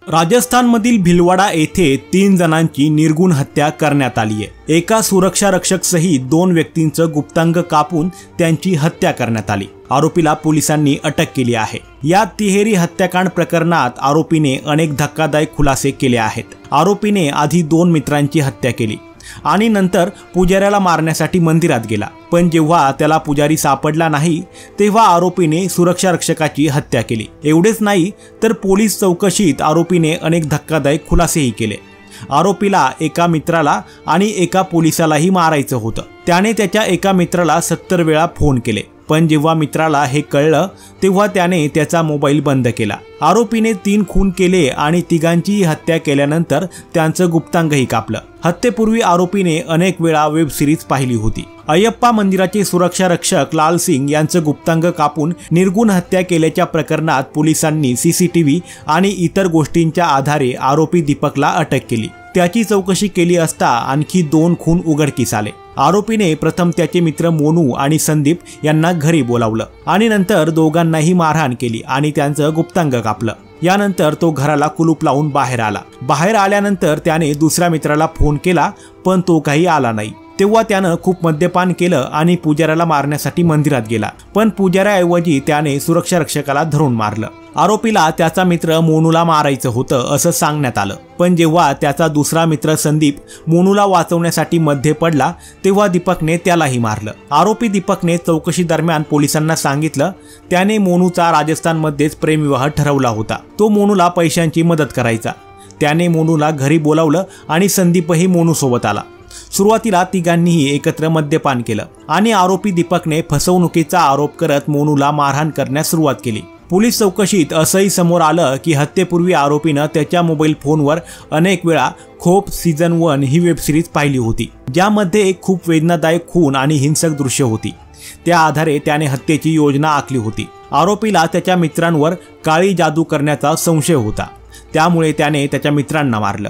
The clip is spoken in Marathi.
राजस्थानमधील भिलवाडा येथे 3 जणांची निर्गुण हत्या करण्यात आली आहे। एका सुरक्षा रक्षक सहित 2 व्यक्तींचं गुप्तांग कापून त्यांची हत्या करण्यात आली। आरोपीला पोलिसांनी अटक केली आहे। या तिहेरी हत्याकांड प्रकरणात आरोपीने अनेक धक्कादायक खुलासे केले आहेत। आरोपीने आधी 2 मित्रांची हत्या केली आणि नंतर पुजाऱ्याला मारण्यासाठी मंदिरात गेला, पण जेव्हा त्याला पुजारी सापडला नाही तेव्हा आरोपीने सुरक्षा रक्षकाची हत्या केली। एवढेच नाही तर पोलीस चौकशीत आरोपीने अनेक धक्कादायक खुलासेही केले। आरोपीला एका मित्राला आणि एका पोलिसालाही मारायचं होतं। त्याने त्याच्या एका मित्राला 70 वेळा फोन केले, पण जेव्हा मित्राला हे कळलं तेव्हा त्याने त्याचा मोबाईल बंद केला। आरोपीने 3 खून केले आणि तिघांचीही हत्या केल्यानंतर त्यांचं गुप्तांगही कापलं। हत्येपूर्वी आरोपीने अनेक वेळा वेब सिरीज पाहिली होती। अय्यप्पा मंदिराचे सुरक्षा रक्षक लाल सिंग यांचं गुप्तांग कापून निर्गुण हत्या केल्याच्या प्रकरणात पोलिसांनी सीसीटीव्ही आणि इतर गोष्टींच्या आधारे आरोपी दीपकला अटक केली। त्याची चौकशी केली असता आणखी 2 खून उघडकीस आले। आरोपीने प्रथम त्याचे मित्र मोनू आणि संदीप यांना घरी बोलावलं आणि नंतर दोघांनाही मारहाण केली आणि त्यांचं गुप्तांग कापलं। यानंतर तो घराला कुलूप लावून बाहेर आला। बाहेर आल्यानंतर त्याने दुसऱ्या मित्राला फोन केला, पण तो काही आला नाही। तेव्हा त्यानं खूप मद्यपान केलं आणि पुजाऱ्याला मारण्यासाठी मंदिरात गेला, पण पुजाऱ्याऐवजी त्याने सुरक्षा रक्षकाला धरून मारलं। आरोपीला त्याचा मित्र मोनूला मारायचं होतं असं सांगण्यात आलं, पण जेव्हा त्याचा दुसरा मित्र संदीप मोनूला वाचवण्यासाठी मध्ये पडला तेव्हा दीपकने त्यालाही मारलं। आरोपी दीपकने चौकशी दरम्यान पोलिसांना सांगितलं त्याने मोनूचा राजस्थानमध्येच प्रेमविवाह ठरवला होता। तो मोनूला पैशांची मदत करायचा। त्याने मोनूला घरी बोलावलं आणि संदीपही मोनूसोबत आला। सुरुवातीला तिघांनीही एकत्र मद्यपान केलं आणि आरोपी दीपकने फसवणुकीचा आरोप करत मोनूला मारहाण करण्यास सुरुवात केली। पोलीस चौकशीत असंही समोर आलं की हत्येपूर्वी आरोपीनं त्याच्या मोबाईल फोनवर अनेक वेळा खोप सीझन 1 ही वेब सिरीज पाहिली होती, ज्यामध्ये एक खूप वेदनादायक खून आणि हिंसक दृश्य होती। त्या आधारे त्याने हत्येची योजना आखली होती। आरोपीला त्याच्या मित्रांवर काळी जादू करण्याचा संशय होता, त्यामुळे त्याने त्याच्या मित्रांना मारलं।